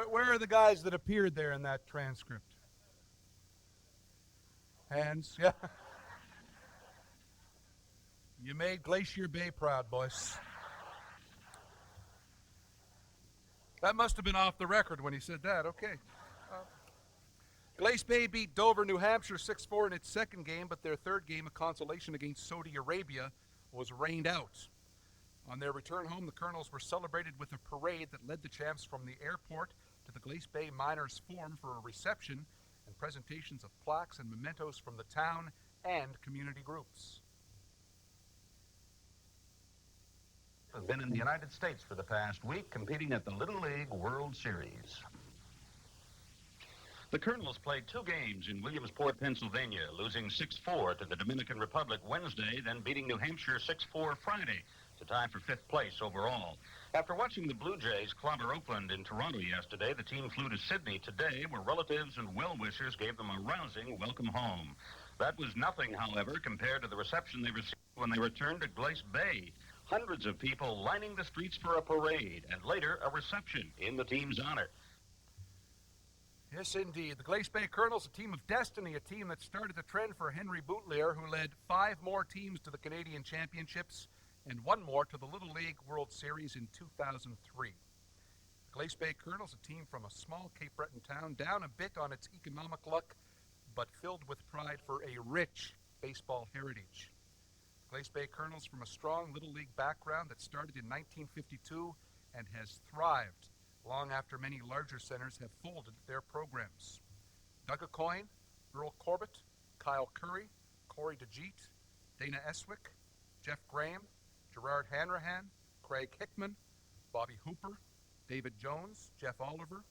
Where are the guys that appeared there in that transcript? Hands, yeah. You made Glacier Bay proud, boys. That must have been off the record when he said that. Okay. Glace Bay beat Dover, New Hampshire 6-4 in its second game, but their third game, a consolation against Saudi Arabia, was rained out. On their return home, the Colonels were celebrated with a parade that led the champs from the airport to the Glace Bay Miners Forum for a reception and presentations of plaques and mementos from the town and community groups. Have been in the United States for the past week, competing at the Little League World Series. The Colonels played 2 games in Williamsport, Pennsylvania, losing 6-4 to the Dominican Republic Wednesday, then beating New Hampshire 6-4 Friday to tie for 5th place overall. After watching the Blue Jays clobber Oakland in Toronto yesterday, the team flew to Sydney today, where relatives and well-wishers gave them a rousing welcome home. That was nothing, however, compared to the reception they received when they returned to Glace Bay. Hundreds of people lining the streets for a parade, and later a reception in the team's honor. Yes, indeed. The Glace Bay Colonels, a team of destiny, a team that started the trend for Henry Boutelier, who led 5 more teams to the Canadian Championships and 1 more to the Little League World Series in 2003. The Glace Bay Colonels, a team from a small Cape Breton town, down a bit on its economic luck, but filled with pride for a rich baseball heritage. Glace Bay Colonels from a strong Little League background that started in 1952 and has thrived long after many larger centers have folded their programs. Doug Aucoin, Earl Corbett, Kyle Curry, Corey DeJeet, Dana Eswick, Jeff Graham, Gerard Hanrahan, Craig Hickman, Bobby Hooper, David Jones, Jeff Oliver,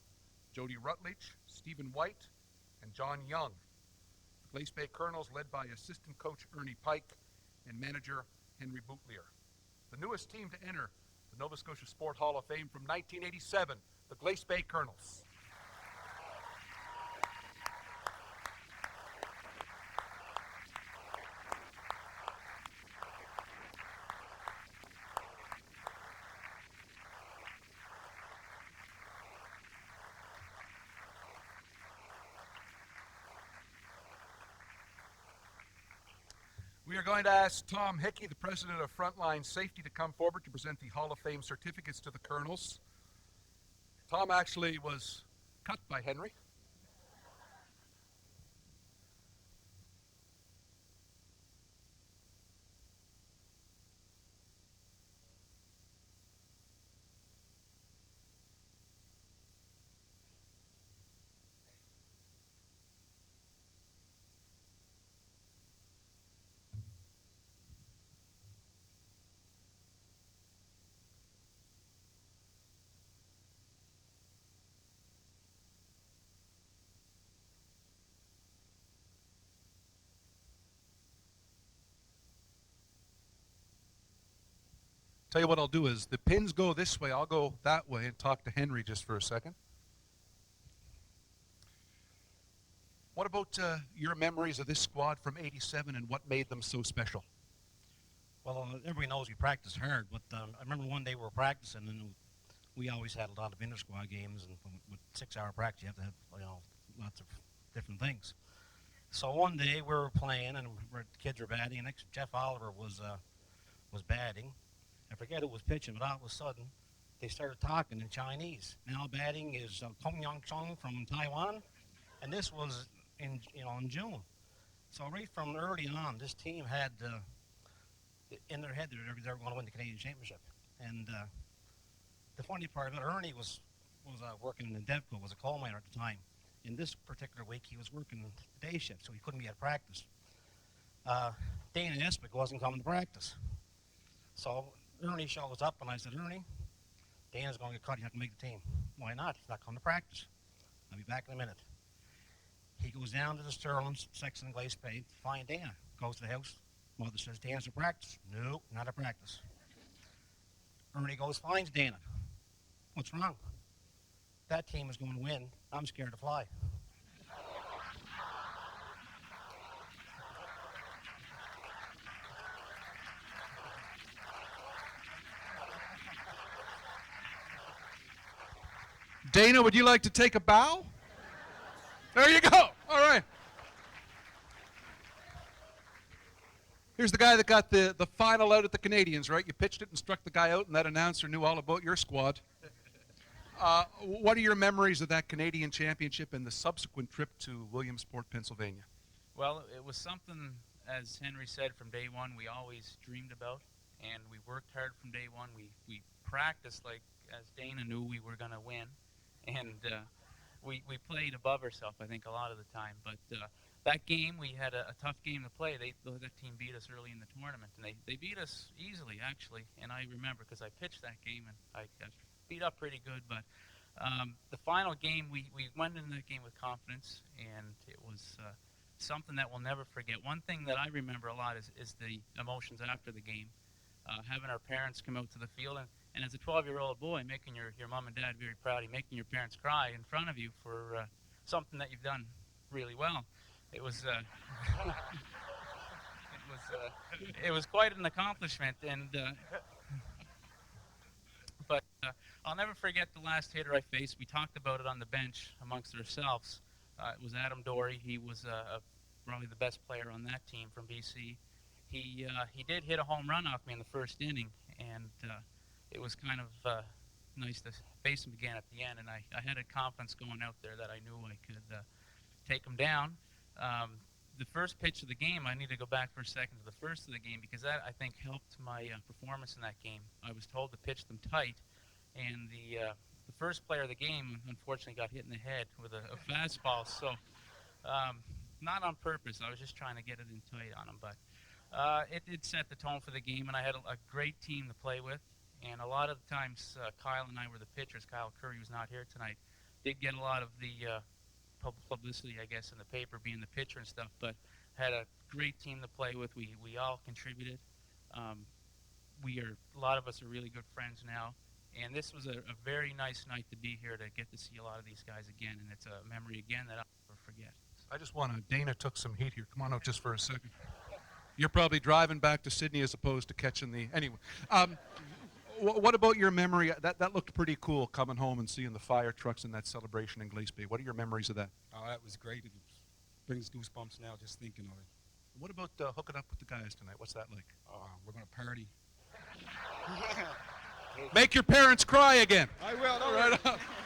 Jody Rutledge, Stephen White, and John Young. The Glace Bay Colonels led by assistant coach Ernie Pike and manager Henry Boutelier. The newest team to enter the Nova Scotia Sport Hall of Fame from 1987, the Glace Bay Colonels. We are going to ask Tom Hickey, the president of Frontline Safety, to come forward to present the Hall of Fame certificates to the Colonels. Tom actually was cut by Henry. Tell you what I'll do is the pins go this way, I'll go that way and talk to Henry just for a second. What about your memories of this squad from '87 and what made them so special? Well, everybody knows we practice hard, but I remember one day we were practicing, and we always had a lot of inter-squad games, and with 6-hour practice, you have to have lots of different things. So one day we were playing, and the kids were batting, and Jeff Oliver was batting. I forget who was pitching, but all of a sudden they started talking in Chinese. Now batting is Tong Yang Chong from Taiwan, and this was in June. So right from early on, this team had in their head they were going to win the Canadian Championship. And the funny part of it, Ernie was working in Devco, was a coal miner at the time. In this particular week, he was working the day shift, so he couldn't be at practice. Dana Eswick wasn't coming to practice. So Ernie shows up, and I said, Ernie, Dana's going to get cut. He's not going to make the team. Why not? He's not coming to practice. I'll be back in a minute. He goes down to the Sterling section of Glace Bay to find Dana. Goes to the house. Mother says, Dana's at practice. No, not at practice. Ernie goes, finds Dana. What's wrong? That team is going to win. I'm scared to fly. Dana, would you like to take a bow? There you go. All right. Here's the guy that got the final out at the Canadians, right? You pitched it and struck the guy out, and that announcer knew all about your squad. What are your memories of that Canadian championship and the subsequent trip to Williamsport, Pennsylvania? Well, it was something, as Henry said, from day one we always dreamed about, and we worked hard from day one. We practiced like, as Dana knew, we were going to win, and we played above ourselves, I think, a lot of the time. But that game, we had a tough game to play. That team beat us early in the tournament, and they beat us easily, actually. And I remember because I pitched that game, and I got beat up pretty good. But the final game, we went into that game with confidence, and it was something that we'll never forget. One thing that I remember a lot is the emotions after the game. Having our parents come out to the field, and as a 12-year-old boy, making your mom and dad very proud, making your parents cry in front of you for something that you've done really well. It was it was quite an accomplishment, and but I'll never forget the last hitter I faced. We talked about it on the bench amongst ourselves. It was Adam Dory. He was probably the best player on that team from BC. He did hit a home run off me in the first inning, and it was kind of nice to face him again at the end. And I had a confidence going out there that I knew I could take him down. The first pitch of the game, I need to go back for a second to the first of the game because that, I think, helped my performance in that game. I was told to pitch them tight, and the first player of the game unfortunately got hit in the head with a fastball. So not on purpose. I was just trying to get it in tight on him, but it did set the tone for the game, and I had a great team to play with. And a lot of the times, Kyle and I were the pitchers. Kyle Curry was not here tonight. Did get a lot of the publicity, I guess, in the paper, being the pitcher and stuff, but had a great team to play with. We all contributed. A lot of us are really good friends now, and this was a very nice night to be here to get to see a lot of these guys again, and it's a memory again that I'll never forget. I just want to, Dana took some heat here. Come on out just for a second. You're probably driving back to Sydney as opposed to catching the, anyway. What about your memory? That looked pretty cool, coming home and seeing the fire trucks in that celebration in Glace Bay. What are your memories of that? Oh, that was great. It brings goosebumps now just thinking of it. What about hooking up with the guys tonight? What's that like? We're going to party. Make your parents cry again. I will. All right.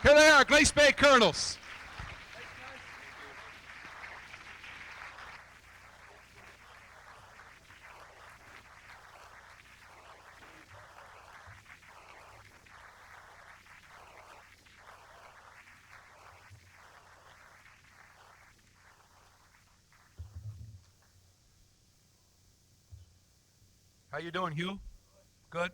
Here they are, Glace Bay Colonels. How you doing, Hugh? Good?